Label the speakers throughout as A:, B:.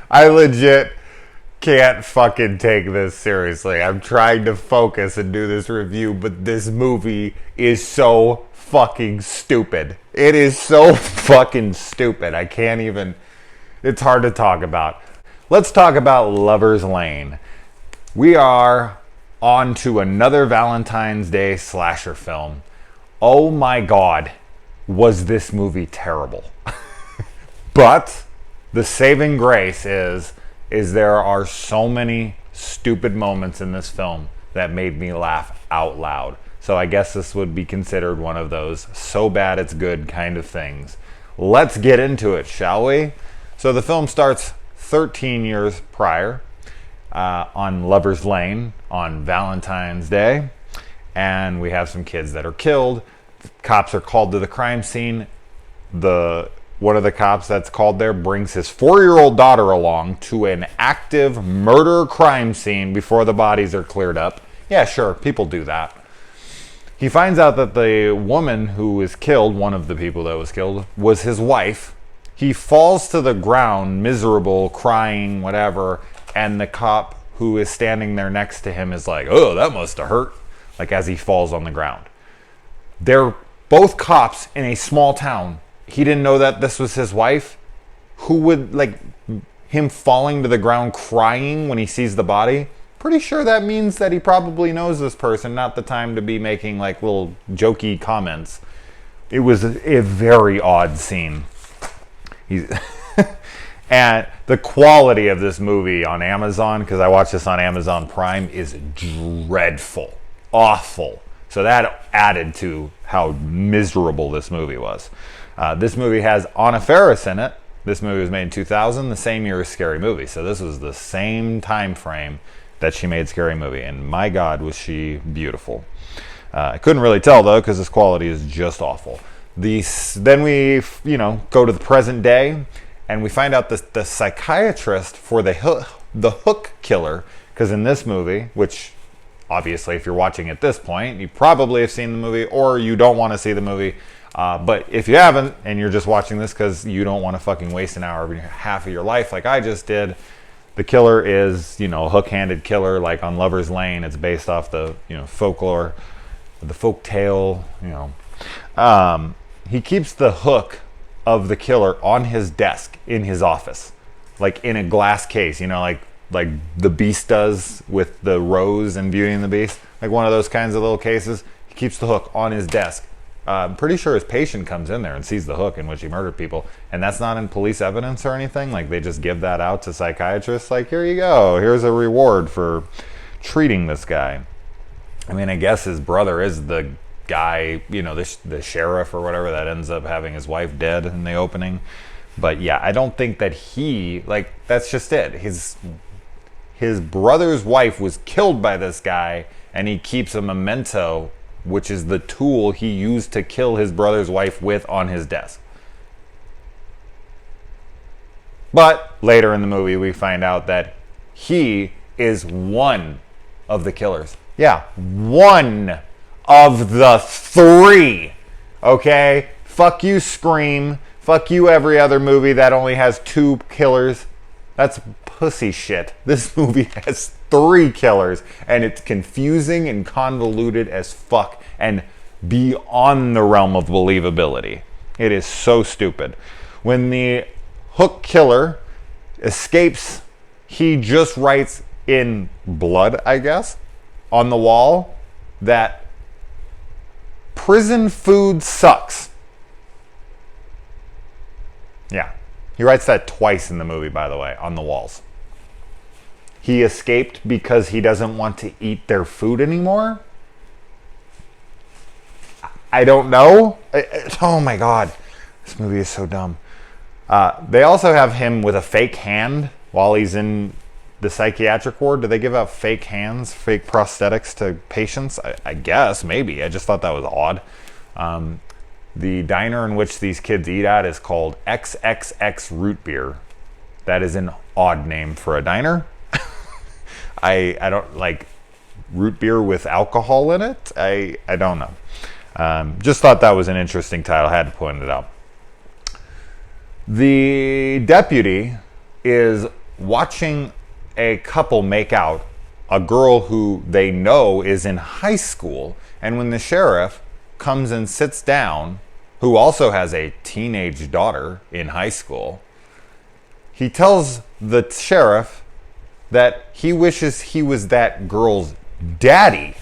A: I legit can't fucking take this seriously. I'm trying to focus and do this review, but this movie is so fucking stupid. It is so fucking stupid. I can't even... It's hard to talk about. Let's talk about Lover's Lane. We are on to another Valentine's Day slasher film. Oh my god, was this movie terrible. But the saving grace is there are so many stupid moments in this film that made me laugh out loud. So I guess this would be considered one of those so bad it's good kind of things. Let's get into it, shall we? So the film starts 13 years prior, on Lover's Lane on Valentine's Day, and we have some kids that are killed. Cops are called to the crime scene. One of the cops that's called there brings his 4-year-old daughter along to an active murder crime scene before the bodies are cleared up. Yeah, sure, people do that. He finds out that the woman who was killed, one of the people that was killed, was his wife. He falls to the ground, miserable, crying, whatever, and the cop who is standing there next to him is like, oh, that must have hurt, like as he falls on the ground. They're both cops in a small town. He didn't know that this was his wife. Who would, like, him falling to the ground crying when he sees the body? Pretty sure that means that he probably knows this person, not the time to be making, like, little jokey comments. It was a very odd scene. And the quality of this movie on Amazon, because I watched this on Amazon Prime, is dreadful. Awful. So that added to how miserable this movie was. This movie has Anna Faris in it. This movie was made in 2000, the same year as Scary Movie. So this was the same time frame that she made Scary Movie. And my God, was she beautiful. I couldn't really tell, though, because this quality is just awful. Then we, go to the present day, and we find out the psychiatrist for the hook killer, because in this movie, which obviously if you're watching at this point, you probably have seen the movie, or you don't want to see the movie. But if you haven't, and you're just watching this because you don't want to fucking waste an hour of half of your life like I just did, the killer is, a hook-handed killer, like on Lover's Lane. It's based off the, folklore, the folk tale, He keeps the hook of the killer on his desk in his office, like in a glass case, like the Beast does with the Rose and Beauty and the Beast, like one of those kinds of little cases. He keeps the hook on his desk. I'm pretty sure his patient comes in there and sees the hook in which he murdered people, and that's not in police evidence or anything. Like, they just give that out to psychiatrists, like, here you go, here's a reward for treating this guy. I mean, I guess his brother is the guy, the sheriff or whatever that ends up having his wife dead in the opening. But yeah, I don't think that that's just it. His brother's wife was killed by this guy, and he keeps a memento, which is the tool he used to kill his brother's wife with, on his desk. But later in the movie, we find out that he is one of the killers. Yeah, one of the 3. Okay? Fuck you, Scream. Fuck you, every other movie that only has 2 killers. That's pussy shit. This movie has 3 killers, and it's confusing and convoluted as fuck and beyond the realm of believability. It is so stupid. When the hook killer escapes, he just writes in blood, I guess, on the wall that prison food sucks. Yeah. He writes that twice in the movie, by the way, on the walls. He escaped because he doesn't want to eat their food anymore? I don't know. Oh my God. This movie is so dumb. They also have him with a fake hand while he's in the psychiatric ward. Do they give out fake hands, fake prosthetics to patients? I guess, maybe. I just thought that was odd. The diner in which these kids eat at is called XXX Root Beer. That is an odd name for a diner. I don't like root beer with alcohol in it. I don't know. Just thought that was an interesting title. I had to point it out. The deputy is watching a couple make out, a girl who they know is in high school. And when the sheriff comes and sits down, who also has a teenage daughter in high school, he tells the sheriff that he wishes he was that girl's daddy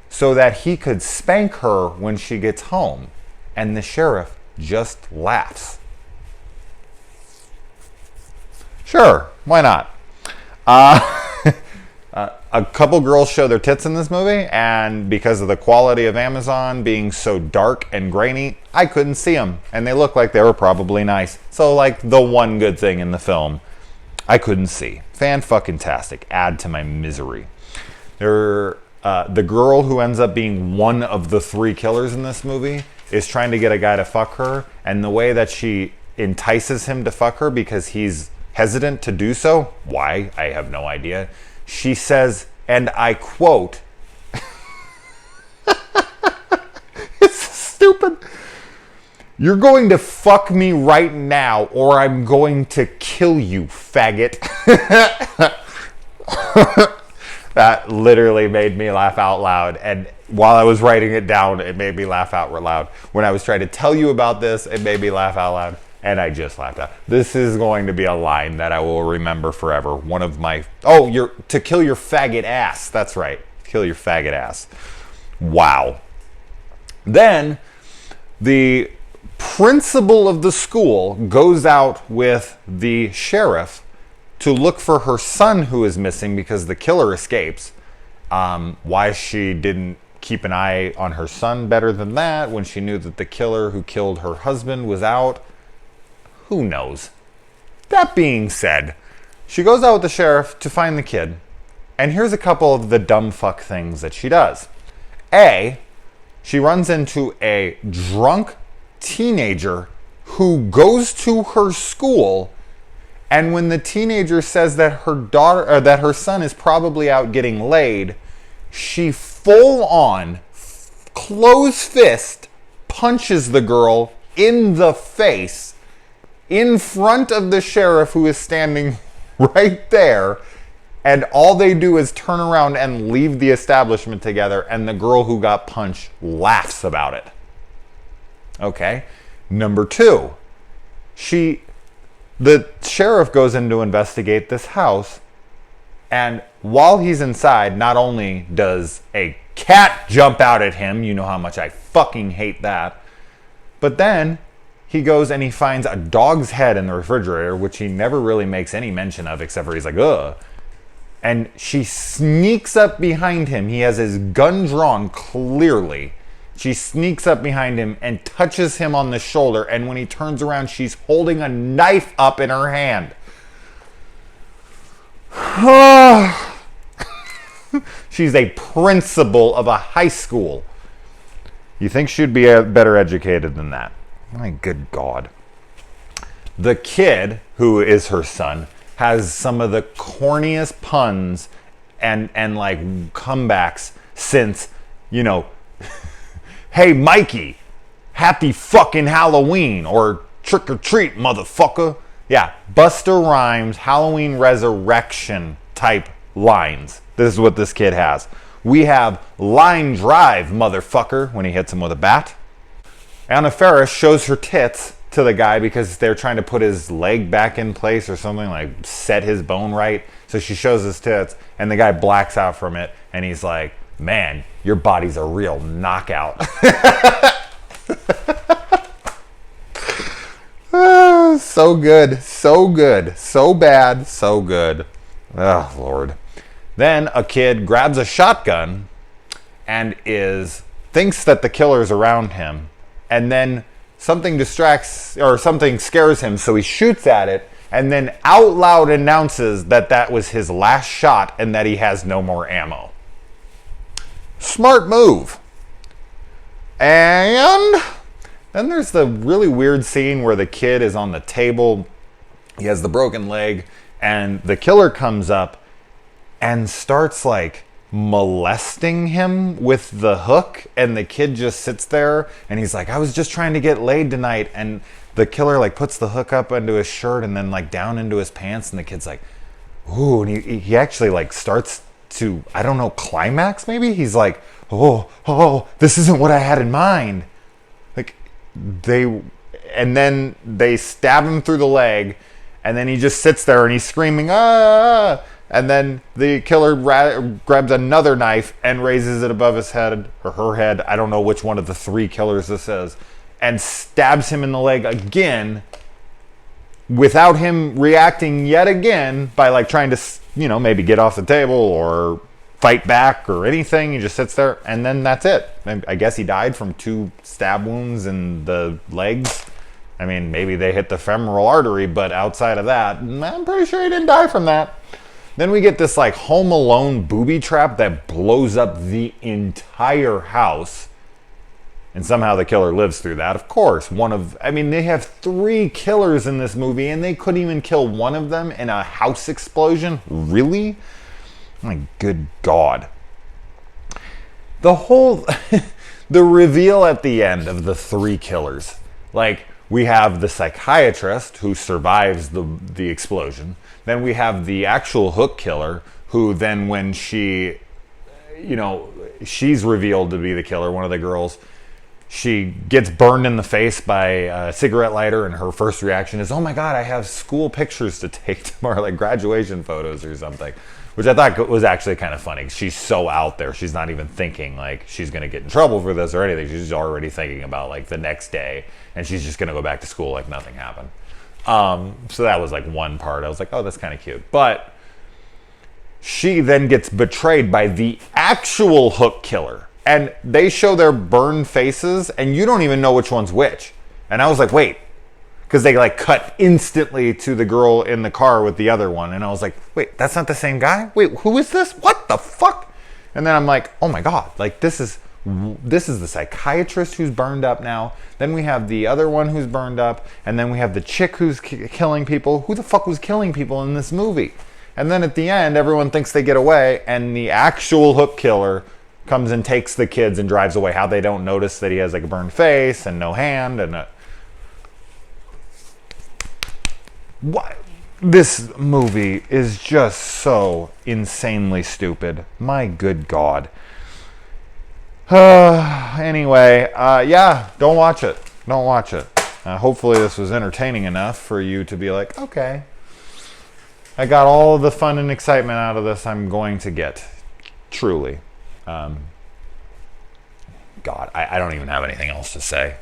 A: so that he could spank her when she gets home. And the sheriff just laughs. Sure, why not? A couple girls show their tits in this movie, and because of the quality of Amazon being so dark and grainy, I couldn't see them, and they looked like they were probably nice. So, like, the one good thing in the film, I couldn't see. Fan-fucking-tastic. Add to my misery. The girl who ends up being one of the 3 killers in this movie is trying to get a guy to fuck her, and the way that she entices him to fuck her because he's hesitant to do so, why, I have no idea. She says, and I quote, it's stupid. You're going to fuck me right now or I'm going to kill you, faggot. That literally made me laugh out loud. And while I was writing it down, it made me laugh out loud. When I was trying to tell you about this, it made me laugh out loud. And I just laughed out. This is going to be a line that I will remember forever. One of my... Oh, you're to kill your faggot ass. That's right. Kill your faggot ass. Wow. Then, the principal of the school goes out with the sheriff to look for her son who is missing because the killer escapes. Why she didn't keep an eye on her son better than that when she knew that the killer who killed her husband was out, who knows? That being said, she goes out with the sheriff to find the kid, and here's a couple of the dumb fuck things that she does. A, she runs into a drunk teenager who goes to her school, and when the teenager says that her daughter or that her son is probably out getting laid, she full on close fist punches the girl in the face in front of the sheriff who is standing right there, and all they do is turn around and leave the establishment together, and the girl who got punched laughs about it. Okay. Number 2, the sheriff goes in to investigate this house, and while he's inside, not only does a cat jump out at him, you know how much I fucking hate that, but then he goes and he finds a dog's head in the refrigerator, which he never really makes any mention of, except for he's like, ugh. And she sneaks up behind him. He has his gun drawn clearly. She sneaks up behind him and touches him on the shoulder. And when he turns around, she's holding a knife up in her hand. She's a principal of a high school. You think she'd be better educated than that? My good God. The kid, who is her son, has some of the corniest puns and like comebacks since, you know, hey Mikey, happy fucking Halloween, or trick or treat, motherfucker. Yeah, Busta Rhymes, Halloween Resurrection type lines. This is what this kid has. We have line drive, motherfucker, when he hits him with a bat. Anna Faris shows her tits to the guy because they're trying to put his leg back in place or something, like set his bone right. So she shows his tits, and the guy blacks out from it, and he's like, man, your body's a real knockout. So good, so good, so bad, so good. Oh, Lord. Then a kid grabs a shotgun and thinks that the killer's around him, and then something distracts or something scares him, so he shoots at it and then out loud announces that that was his last shot and that he has no more ammo. Smart move. And then there's the really weird scene where the kid is on the table. He has the broken leg, and the killer comes up and starts like molesting him with the hook, and the kid just sits there and he's like, I was just trying to get laid tonight, and the killer like puts the hook up into his shirt and then like down into his pants, and the kid's like, ooh, and he actually like starts to, I don't know, climax maybe. He's like, oh, this isn't what I had in mind. Like and then they stab him through the leg, and then he just sits there and he's screaming, ah, and then the killer grabs another knife and raises it above his head, or her head, I don't know which one of the three killers this is, and stabs him in the leg again, without him reacting yet again by like trying to, maybe get off the table or fight back or anything. He just sits there, and then that's it. I guess he died from 2 stab wounds in the legs. I mean, maybe they hit the femoral artery, but outside of that, I'm pretty sure he didn't die from that. Then we get this like Home Alone booby trap that blows up the entire house. And somehow the killer lives through that. Of course, they have 3 killers in this movie, and they couldn't even kill one of them in a house explosion? Really? My good God. The reveal at the end of the 3 killers. Like, we have the psychiatrist who survives the explosion. Then we have the actual hook killer who then, when she's revealed to be the killer, one of the girls, she gets burned in the face by a cigarette lighter, and her first reaction is, oh my God, I have school pictures to take tomorrow, like graduation photos or something, which I thought was actually kind of funny. She's so out there. She's not even thinking like she's going to get in trouble for this or anything. She's already thinking about like the next day, and she's just going to go back to school like nothing happened. So that was like one part. I was like, oh, that's kind of cute. But she then gets betrayed by the actual hook killer. And they show their burned faces, and you don't even know which one's which. And I was like, wait. Because they like cut instantly to the girl in the car with the other one. And I was like, wait, that's not the same guy? Wait, who is this? What the fuck? And then I'm like, oh my God. Like, this is the psychiatrist who's burned up now. Then we have the other one who's burned up. And then we have the chick who's killing people. Who the fuck was killing people in this movie? And then at the end, everyone thinks they get away. And the actual hook killer comes and takes the kids and drives away. How they don't notice that he has like a burned face and no hand and what? This movie is just so insanely stupid. My good God. Anyway, don't watch it. Don't watch it. Hopefully this was entertaining enough for you to be like, okay, I got all the fun and excitement out of this I'm going to get. Truly. God, I don't even have anything else to say.